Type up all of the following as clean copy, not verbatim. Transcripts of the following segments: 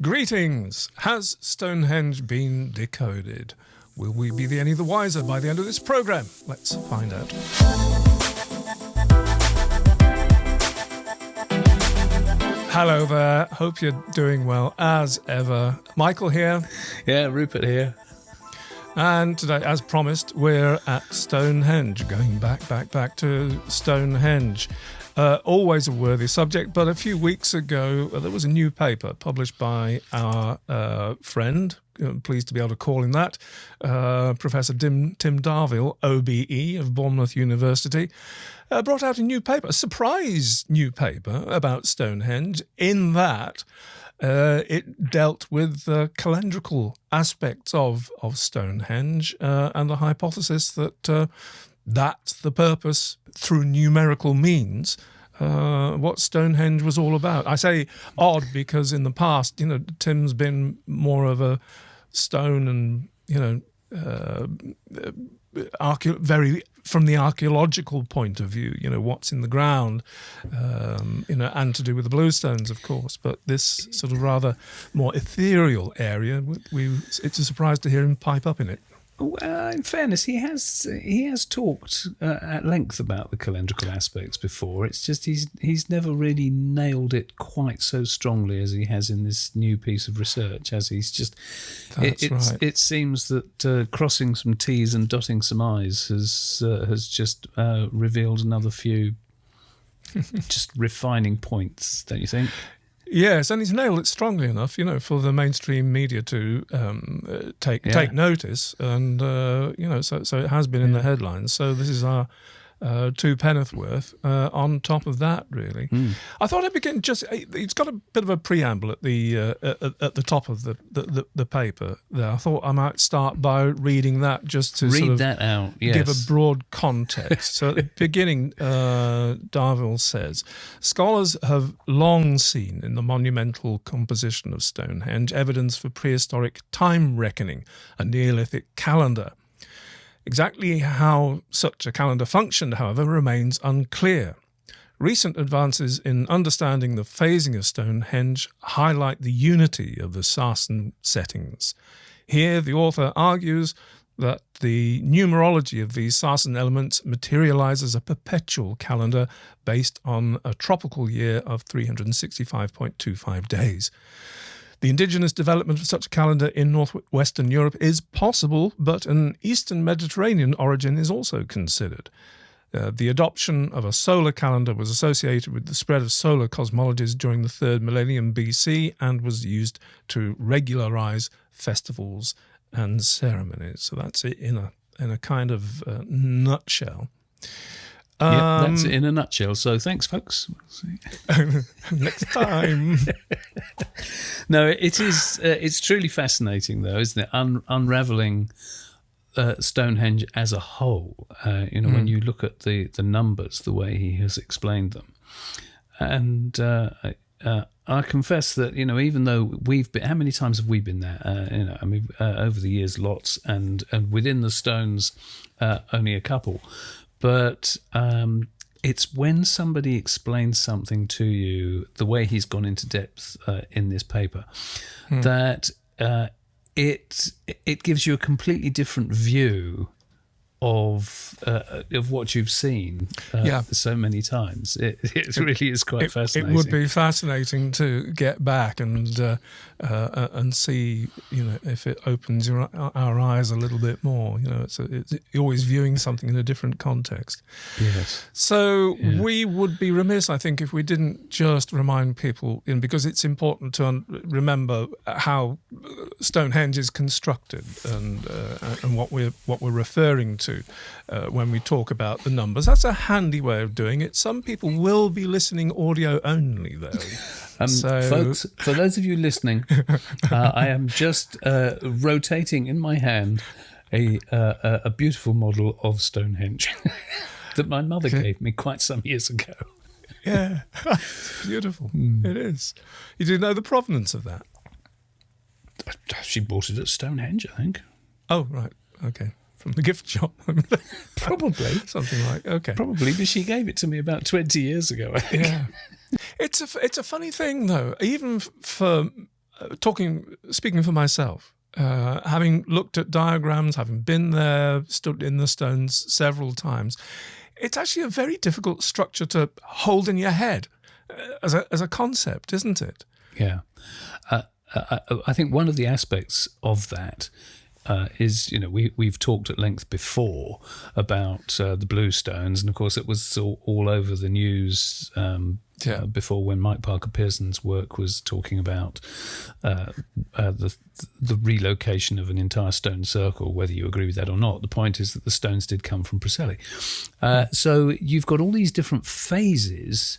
Greetings! Has Stonehenge been decoded? Will we be any the wiser by the end of this programme? Let's find out. Hello there, hope you're doing well as ever. Michael here. Yeah, Rupert here. And today, as promised, we're at Stonehenge, going back to Stonehenge. Always a worthy subject, but a few weeks ago there was a new paper published by our friend, pleased to be able to call him that, Professor Tim Darvill, OBE of Bournemouth University, brought out a new paper, a surprise new paper about Stonehenge, in that it dealt with the calendrical aspects of Stonehenge and the hypothesis that that's the purpose, through numerical means, what Stonehenge was all about. I say odd because in the past, Tim's been more of a stone and, very from the archaeological point of view, what's in the ground, and to do with the bluestones, of course. But this sort of rather more ethereal area, it's a surprise to hear him pipe up in it. Well, in fairness, he has talked at length about the calendrical aspects before. It's just he's never really nailed it quite so strongly as he has in this new piece of research. As he's just, right. It seems that crossing some T's and dotting some I's has just revealed another few just refining points. Don't you think? Yes, and he's nailed it strongly enough, for the mainstream media to take notice, and so it has been in the headlines. So this is our two penn'orth on top of that, really. I thought I'd begin it's got a bit of a preamble at the top of the paper there. I thought I might start by reading that just to read that out. Yes. Give a broad context. So at the beginning, Darvill says, scholars have long seen in the monumental composition of Stonehenge evidence for prehistoric time reckoning, a Neolithic calendar. Exactly how such a calendar functioned, however, remains unclear. Recent advances in understanding the phasing of Stonehenge highlight the unity of the Sarsen settings. Here, the author argues that the numerology of these Sarsen elements materializes a perpetual calendar based on a tropical year of 365.25 days. The indigenous development of such a calendar in northwestern Europe is possible, but an Eastern Mediterranean origin is also considered. The adoption of a solar calendar was associated with the spread of solar cosmologies during the 3rd millennium BC and was used to regularize festivals and ceremonies. So that's it in a kind of nutshell. That's it in a nutshell. So thanks, folks. We'll see. Next time. No, it is. It's truly fascinating, though, isn't it? Unraveling Stonehenge as a whole. When you look at the numbers, the way he has explained them, and I confess that even though we've been, how many times have we been there? Over the years, lots, and within the stones, only a couple. But it's when somebody explains something to you, the way he's gone into depth in this paper, that it gives you a completely different view of what you've seen so many times. It really is quite fascinating. It would be fascinating to get back and see, if it opens our eyes a little bit more. It's always viewing something in a different context. Yes. So we would be remiss, I think, if we didn't just remind people, because it's important to remember how Stonehenge is constructed and what we're referring to when we talk about the numbers. That's a handy way of doing it. Some people will be listening audio only, though. Folks, for those of you listening, I am just rotating in my hand a beautiful model of Stonehenge that my mother gave me quite some years ago. Yeah, beautiful. It is. You do know the provenance of that? She bought it at Stonehenge, I think. Oh, right. Okay. From the gift shop. Probably. Something like, okay. Probably, but she gave it to me about 20 years ago, I think. Yeah. It's a funny thing, though. Even for speaking for myself, having looked at diagrams, having been there, stood in the stones several times, it's actually a very difficult structure to hold in your head as a concept, isn't it? Yeah. I think one of the aspects of that is, we've talked at length before about the blue stones, and of course it was all over the news before, when Mike Parker Pearson's work was talking about the relocation of an entire stone circle, whether you agree with that or not. The point is that the stones did come from Preseli. So you've got all these different phases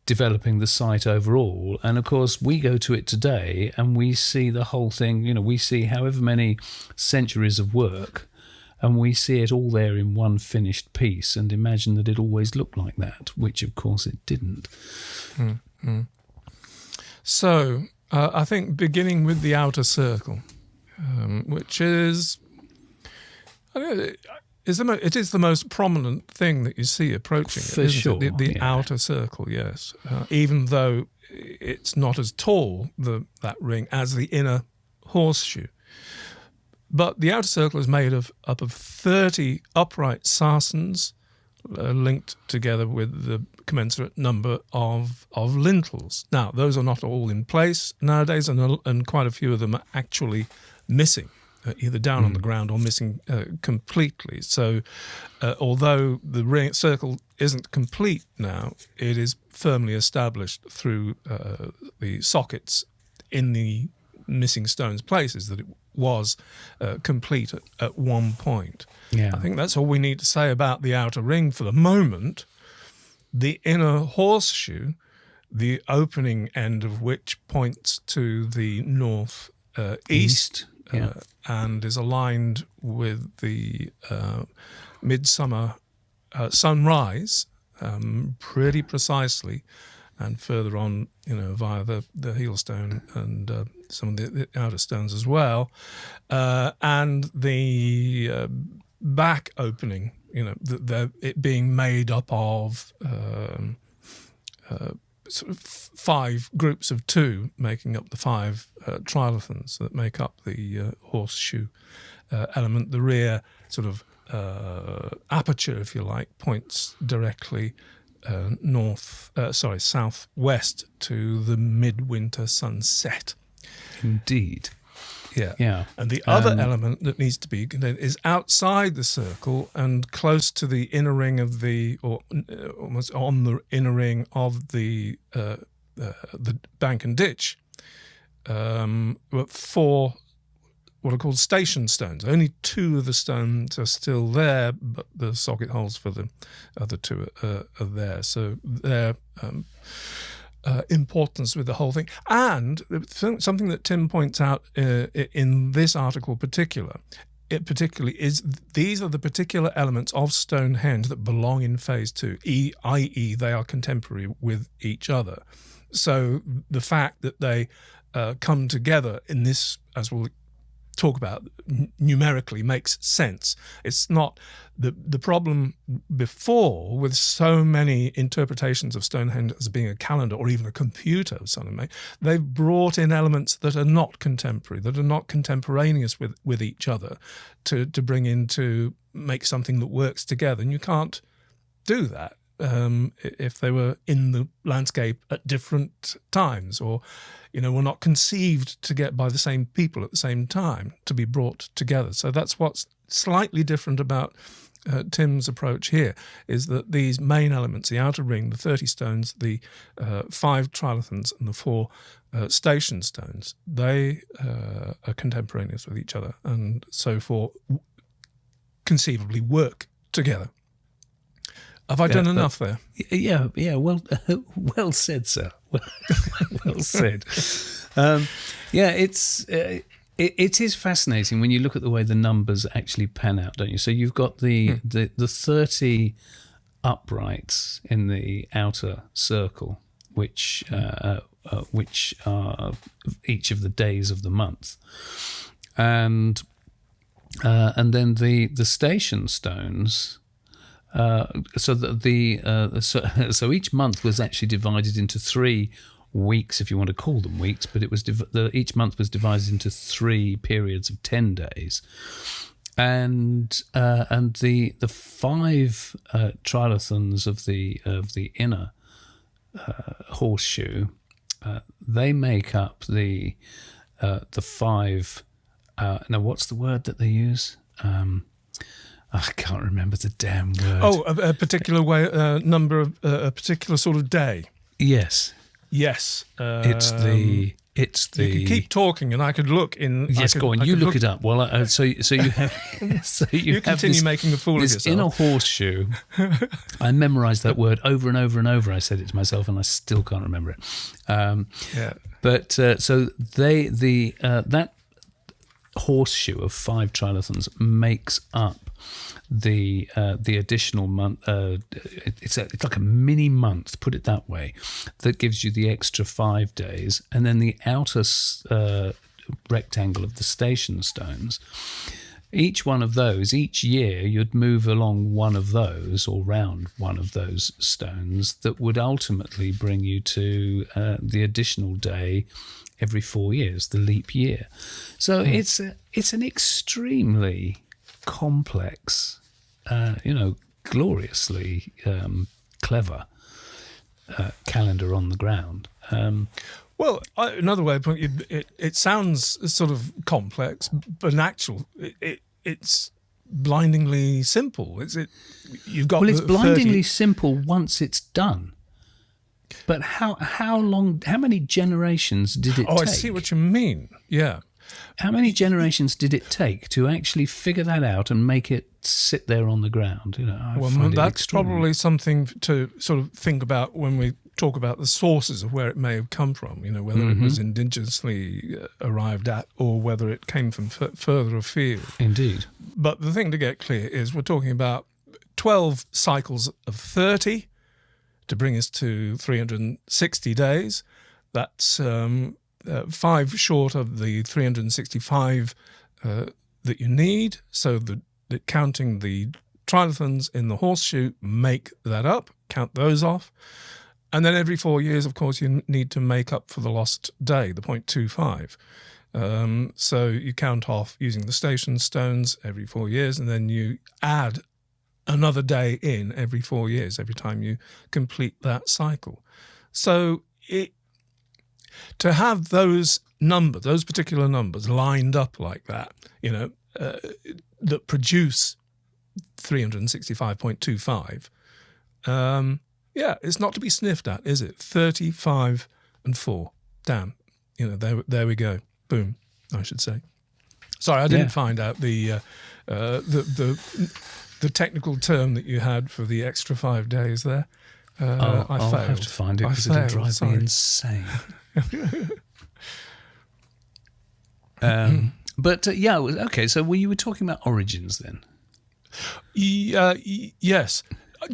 developing the site overall, and of course we go to it today and we see the whole thing. We see however many centuries of work, and we see it all there in one finished piece, and imagine that it always looked like that, which of course it didn't. Mm-hmm. So I think beginning with the outer circle, which is it is the most prominent thing that you see approaching it, for sure. The outer circle, yes. Even though it's not as tall, that ring, as the inner horseshoe. But the outer circle is made up of 30 upright sarsens linked together with the commensurate number of lintels. Now, those are not all in place nowadays, and quite a few of them are actually missing, either down on the ground or missing completely. So although the circle isn't complete now, it is firmly established through the sockets in the missing stones places that it was complete at one point. Yeah. I think that's all we need to say about the outer ring for the moment. The inner horseshoe, the opening end of which points to the north east, and is aligned with the midsummer sunrise pretty precisely, and further on, via the heelstone and some of the outer stones as well, and the back opening, it being made up of sort of 5 groups of 2, making up the 5 trilithons that make up the horseshoe element. The rear sort of aperture, if you like, points directly southwest to the midwinter sunset. Indeed. Yeah. And the other element that needs to be contained is outside the circle and close to the inner ring of or almost on the inner ring of the bank and ditch. 4 what are called station stones. Only 2 of the stones are still there, but the socket holes for the other 2 are there. So their importance with the whole thing. And something that Tim points out in this article particularly is these are the particular elements of Stonehenge that belong in phase 2, i.e. they are contemporary with each other. So the fact that they come together in this, as we'll talk about numerically, makes sense. It's not the problem before with so many interpretations of Stonehenge as being a calendar or even a computer of some way. They've brought in elements that are not contemporary, that are not contemporaneous with each other to bring in, to make something that works together. And you can't do that if they were in the landscape at different times, or were not conceived to get by the same people at the same time to be brought together. So that's what's slightly different about Tim's approach here, is that these main elements, the outer ring, the 30 stones, the 5 trilithons and the 4 station stones, they are contemporaneous with each other, and so conceivably work together. Have I done enough there? Yeah. Well, well said, sir. Well said. It is fascinating when you look at the way the numbers actually pan out, don't you? So you've got the 30 uprights in the outer circle, which are each of the days of the month, and then the station stones. So each month was actually divided into 3 weeks, if you want to call them weeks, but it was each month was divided into 3 periods of 10 days. And the 5 trilithons of the inner horseshoe, they make up the 5. Now, what's the word that they use? I can't remember the damn word. Oh, a particular way, number of a particular sort of day. Yes. Yes. It's the. You can keep talking, and I could look in. Yes, go on. You look it up. Well, so you have. You have continue this, making a fool of this yourself. inner horseshoe. I memorised that word over and over and over. I said it to myself, and I still can't remember it. Yeah. But so that horseshoe of 5 trilithons makes up the additional month. It's like a mini month, put it that way, that gives you the extra 5 days, and then the outer rectangle of the station stones. Each one of those, each year, you'd move along one of those or round one of those stones that would ultimately bring you to the additional day every 4 years, the leap year. So it's an extremely complex, gloriously clever calendar on the ground. Well, another way of putting it sounds sort of complex, but in actual, it's blindingly simple. You've got it's blindingly 30... simple once it's done. But how many generations did it take? Oh, I see what you mean. Yeah. How many generations did it take to actually figure that out and make it sit there on the ground? That's probably something to sort of think about when we talk about the sources of where it may have come from, whether it was indigenously arrived at or whether it came from further afield. Indeed. But the thing to get clear is we're talking about 12 cycles of 30 to bring us to 360 days. That's 5 short of the 365 that you need. So that counting the trilithons in the horseshoe make that up, count those off. And then every 4 years, of course, you need to make up for the lost day, the 0.25. So you count off using the station stones every 4 years, and then you add another day in every 4 years, every time you complete that cycle. So to have those numbers, those particular numbers lined up like that, that produce 365.25, it's not to be sniffed at, is it? 35 and 4. Damn. There we go. Boom, I should say. Sorry, I didn't find out the technical term that you had for the extra 5 days there. I failed. I'll have to find it because it'll drive me insane. Okay. So you were talking about origins then? Yes.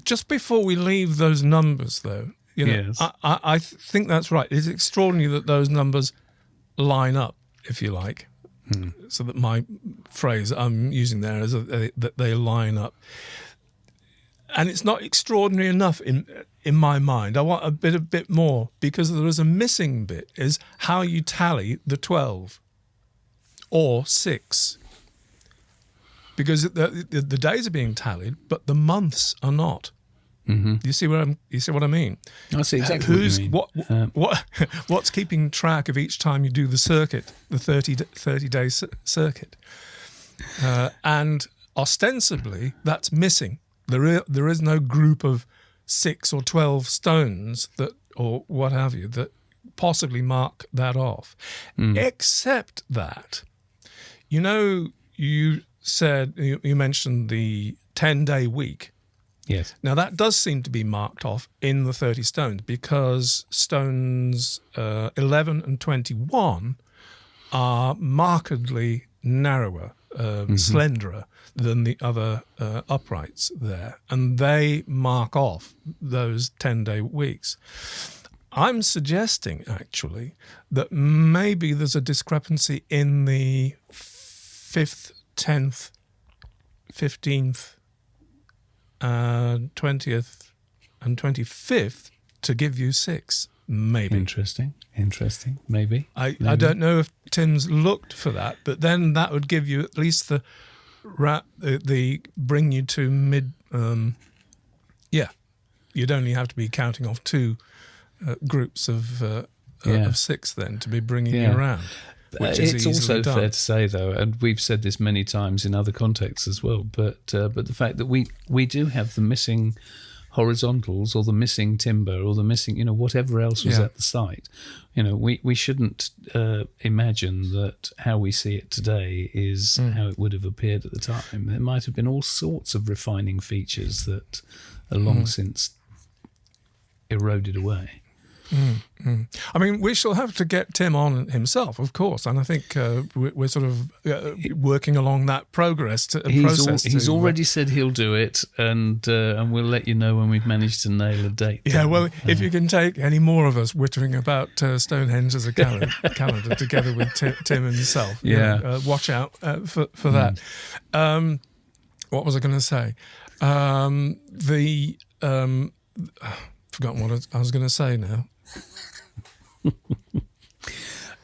Just before we leave those numbers, though, yes. I think that's right. It's extraordinary that those numbers line up, if you like. So that my phrase I'm using there is that they line up. And it's not extraordinary enough in my mind. I want a bit more, because there is a missing bit, is how you tally the 12 or 6. Because the days are being tallied, but the months are not. Mm-hmm. You see what I mean? I see exactly what you mean. What's keeping track of each time you do the circuit, the 30-day circuit? And ostensibly, that's missing. There is no group of 6 or 12 stones or what have you that possibly mark that off. Except that, you said, you mentioned the 10-day week. Yes. Now, that does seem to be marked off in the 30 stones, because stones 11 and 21 are markedly narrower, slenderer than the other uprights there. And they mark off those 10-day weeks. I'm suggesting, actually, that maybe there's a discrepancy in the 5th, 10th, 15th, 20th and 25th to give you 6. Maybe. Interesting. Maybe. I don't know if Tim's looked for that, but then that would give you at least the bring you to mid. You'd only have to be counting off two groups of 6 then to be bringing you around. It's also fair to say, though, and we've said this many times in other contexts as well, but the fact that we do have the missing horizontals or the missing timber or the missing, whatever else was at the site. We shouldn't imagine that how we see it today is how it would have appeared at the time. There might have been all sorts of refining features that are long since eroded away. I mean, we shall have to get Tim on himself, of course, and I think we're sort of working along that process. He's already said he'll do it, and we'll let you know when we've managed to nail a date. Yeah, well, if you can take any more of us wittering about Stonehenge as a calendar together with Tim himself, watch out for that. What was I going to say? Forgotten what I was going to say now.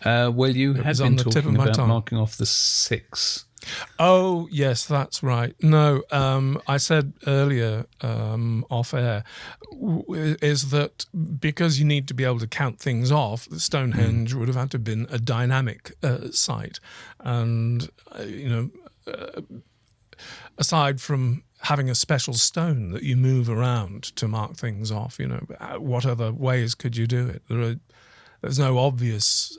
Well, you had been talking about marking off the 6. Oh, yes, that's right. No, I said earlier off air is that because you need to be able to count things off, Stonehenge would have had to have been a dynamic site. And, aside from having a special stone that you move around to mark things off, what other ways could you do it? There's no obvious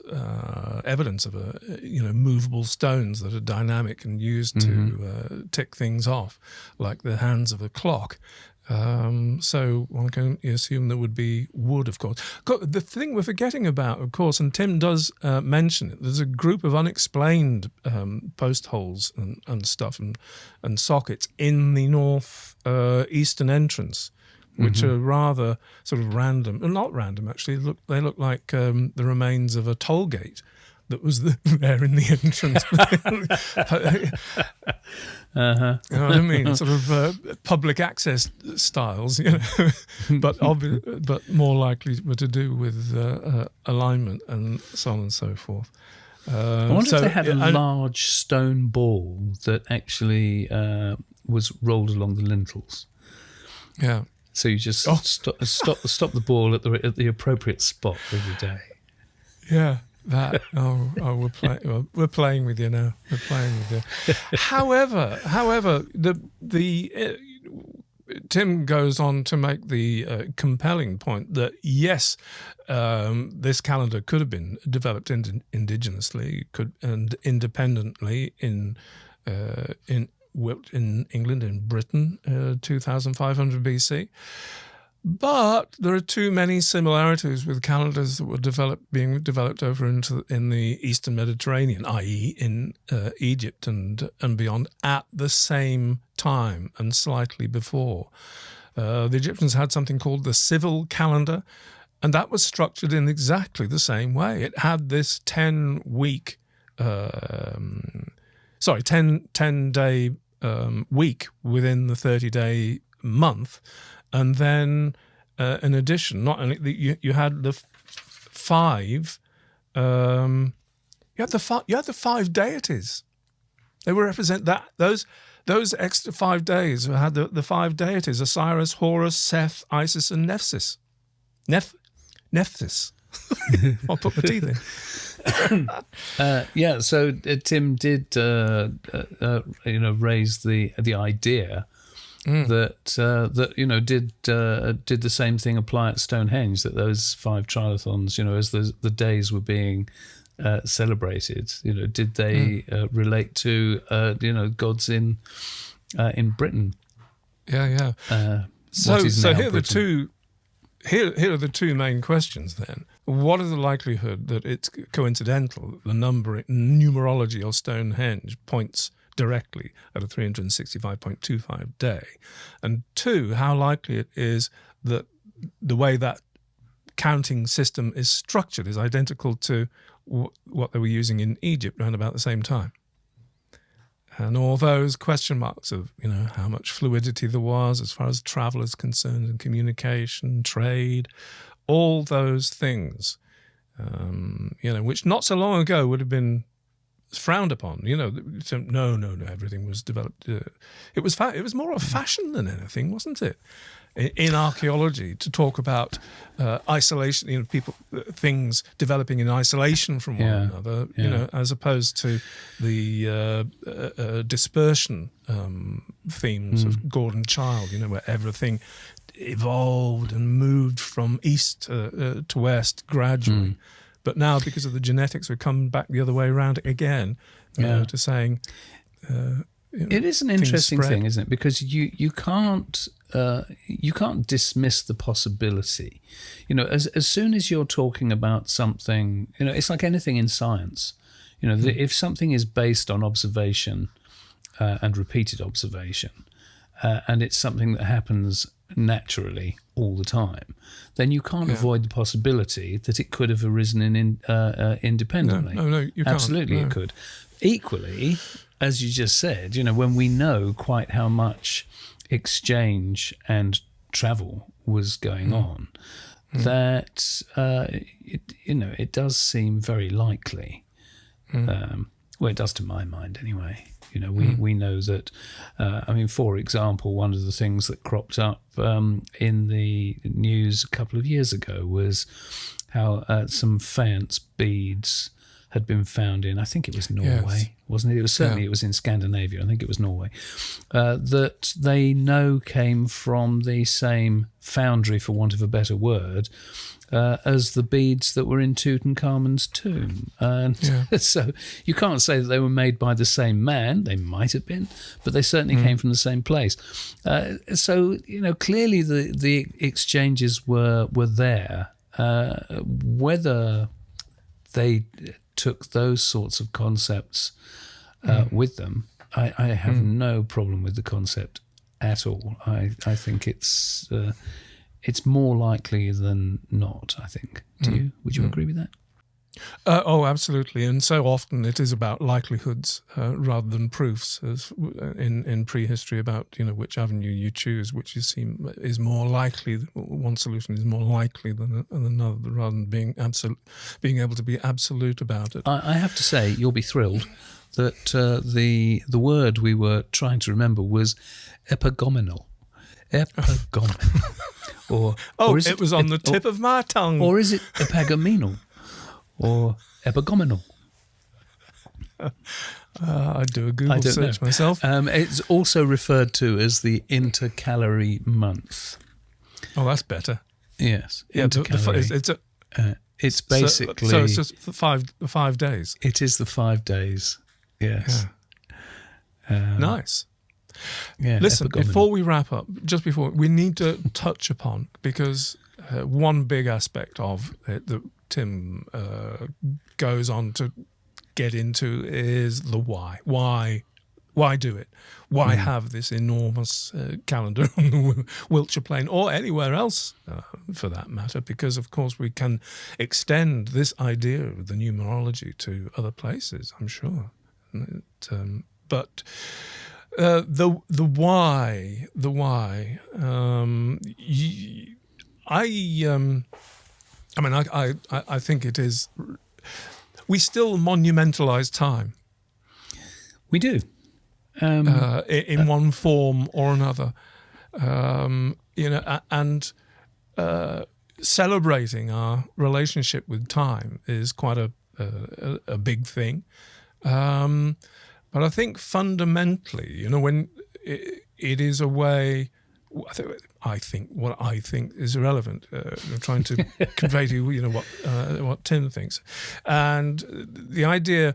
evidence of movable stones that are dynamic and used to tick things off, like the hands of a clock. So one can assume there would be wood, of course. The thing we're forgetting about, of course, and Tim does mention it, there's a group of unexplained post holes and stuff and sockets in the north eastern entrance, which are rather sort of random. Not random, actually. They look like the remains of a toll gate that was there in the entrance. You know what I mean? Sort of public access styles, but more likely were to do with alignment and so on and so forth. I wonder if they had a large stone ball that actually was rolled along the lintels. Yeah. So you just stop the ball at the appropriate spot every day. Yeah. That we're playing with you now. We're playing with you. However, the Tim goes on to make the compelling point that yes, this calendar could have been developed indigenously, and independently in England, in Britain, 2500 BC. But there are too many similarities with calendars that were being developed over in the Eastern Mediterranean, i.e. in Egypt and beyond, at the same time and slightly before. The Egyptians had something called the civil calendar, and that was structured in exactly the same way. It had this 10-week, 10-day week within the 30-day month. And then, in addition, not only you had the 5, you had the 5 deities. They would represent that those extra 5 days had the 5 deities: Osiris, Horus, Seth, Isis, and Nephthys. Nephthys. I'll put my teeth in. So Tim did, raise the idea. That did the same thing apply at Stonehenge, that those 5 trilithons, as the days were being celebrated, did they relate to gods in Britain? Yeah. So here are the two main questions then. What is the likelihood that it's coincidental that the numerology of Stonehenge points directly at a 365.25 day? And 2, how likely it is that the way that counting system is structured is identical to what they were using in Egypt around about the same time. And all those question marks of, how much fluidity there was as far as travel is concerned and communication, trade, all those things, which not so long ago would have been frowned upon. So no, everything was developed. It was more of a fashion than anything, wasn't it? In archaeology, to talk about isolation, things developing in isolation from one another, as opposed to the dispersion themes of Gordon Childe, where everything evolved and moved from east to west gradually. But now, because of the genetics, we're coming back the other way around again to saying. It is an interesting thing, isn't it? Because you can't dismiss the possibility. As soon as you're talking about something, it's like anything in science. If something is based on observation and repeated observation, and it's something that happens naturally all the time, then you can't avoid the possibility that it could have arisen independently. No, you can't. Absolutely, it could. Equally, as you just said, when we know quite how much exchange and travel was going on, that it does seem very likely. Well, it does to my mind anyway. We know that. For example, one of the things that cropped up in the news a couple of years ago was how some faience beads had been found in, I think it was Norway, wasn't it? It was certainly, it was in Scandinavia, I think it was Norway, that they know came from the same foundry, for want of a better word, as the beads that were in Tutankhamun's tomb. And so you can't say that they were made by the same man. They might have been, but they certainly came from the same place. So clearly the exchanges were there. Whether they took those sorts of concepts with them, I have no problem with the concept at all. I think it's more likely than not, I think. Do you? Would you agree with that? Absolutely. And so often it is about likelihoods rather than proofs, as in prehistory, about which avenue you choose, which you seem is more likely. One solution is more likely than another, rather than being able to be absolute about it. I have to say, you'll be thrilled that the word we were trying to remember was epigomenal. Epigomenal. Or is it was on the tip of my tongue. Or is it epigomenal? Or epigomenal? I'd do a Google search myself. It's also referred to as the Intercalorie month. Oh, that's better. Yes. Yeah, it's basically... So it's just the 5 days. It is the 5 days, yes. Yeah. Nice. Yeah, listen, before we wrap up, we need to touch upon, because one big aspect of it that Tim goes on to get into is the why. Why do it? Why have this enormous calendar on the Wiltshire Plain, or anywhere else for that matter? Because, of course, we can extend this idea of the numerology to other places, I'm sure. But the why, I think it is. We still monumentalize time. We do, in one form or another, and celebrating our relationship with time is quite a big thing. But I think fundamentally, when it is a way. I think what I think is irrelevant. I'm trying to convey to you, what Tim thinks, and the idea.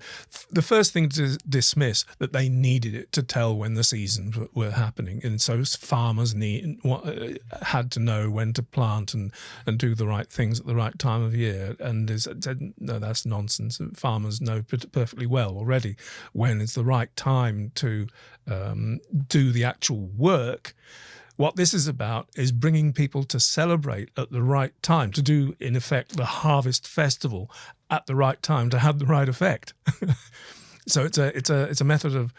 The first thing to dismiss that they needed it to tell when the seasons were happening, and so farmers had to know when to plant and do the right things at the right time of year. And said, no, that's nonsense. Farmers know perfectly well already when it's the right time to do the actual work. What this is about is bringing people to celebrate at the right time, to do, in effect, the harvest festival at the right time to have the right effect. So it's a method of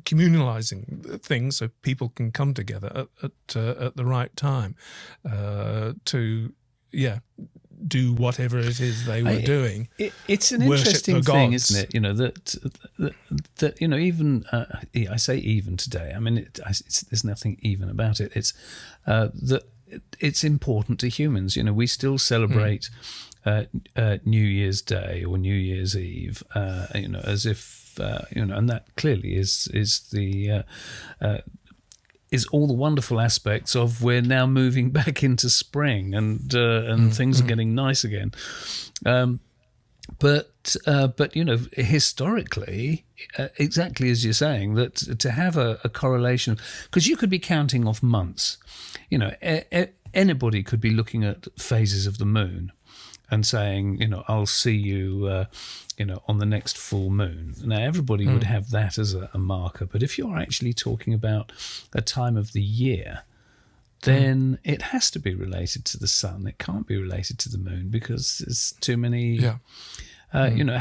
communalizing things, so people can come together at the right time to do whatever it is they were doing. It's an Worship interesting the thing, gods. isn't it? You know that you know, even I say even today. I mean, there's nothing even about it. It's that it's important to humans. You know, we still celebrate New Year's Day or New Year's Eve. You know, as if you know, and that clearly is all the wonderful aspects of we're now moving back into spring and things are getting nice again. But you know, historically, exactly as you're saying, that to have a correlation, because you could be counting off months. You know, anybody could be looking at phases of the moon and saying, you know, I'll see you, you know, on the next full moon. Now, everybody would have that as a marker. But if you're actually talking about a time of the year, then it has to be related to the sun. It can't be related to the moon because there's too many... you know,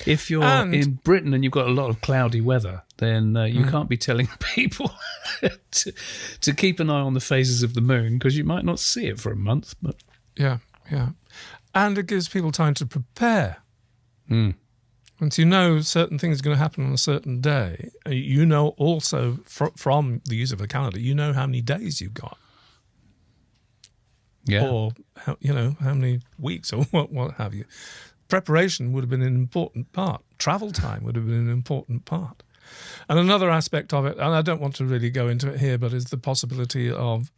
if you're in Britain and you've got a lot of cloudy weather, then you can't be telling people to keep an eye on the phases of the moon because you might not see it for a month. But and it gives people time to prepare. Once you know certain things are going to happen on a certain day, you know also from the use of a calendar, you know how many days you've got. Or, you know, how many weeks or what have you. Preparation would have been an important part. Travel time would have been an important part. And another aspect of it, and I don't want to really go into it here, but is the possibility of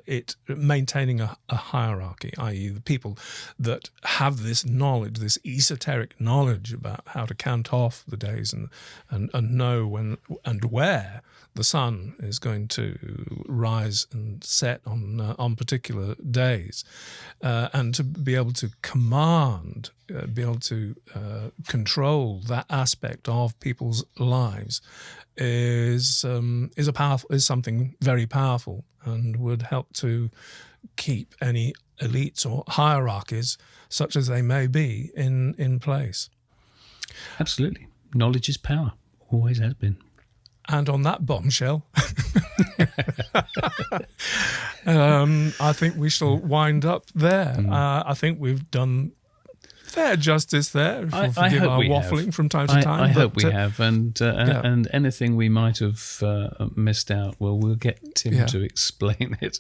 it maintaining a hierarchy, i.e. the people that have this knowledge, this esoteric knowledge about how to count off the days and know when and where the sun is going to rise and set on particular days, and to be able to command, be able to control that aspect of people's lives is something very powerful and would help to keep any elites or hierarchies, such as they may be, in place. Absolutely. Knowledge is power. Always has been. And on that bombshell, I think we shall wind up there. I think we've done fair justice there. If you'll forgive our waffling from time to time. I hope we have. And anything we might have missed out, well, we'll get Tim to explain it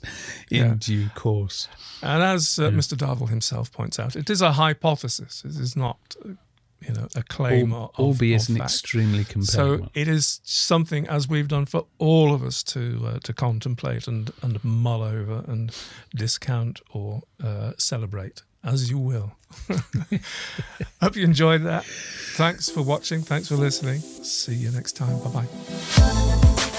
in due course. And as Mr. Darvill himself points out, it is a hypothesis. It is not... you know, a claim albeit of an fact. Extremely compelling so one. It is something, as we've done for all of us, to contemplate and mull over and discount or celebrate, as you will. Hope you enjoyed that. Thanks for watching. Thanks for listening. See you next time. Bye-bye.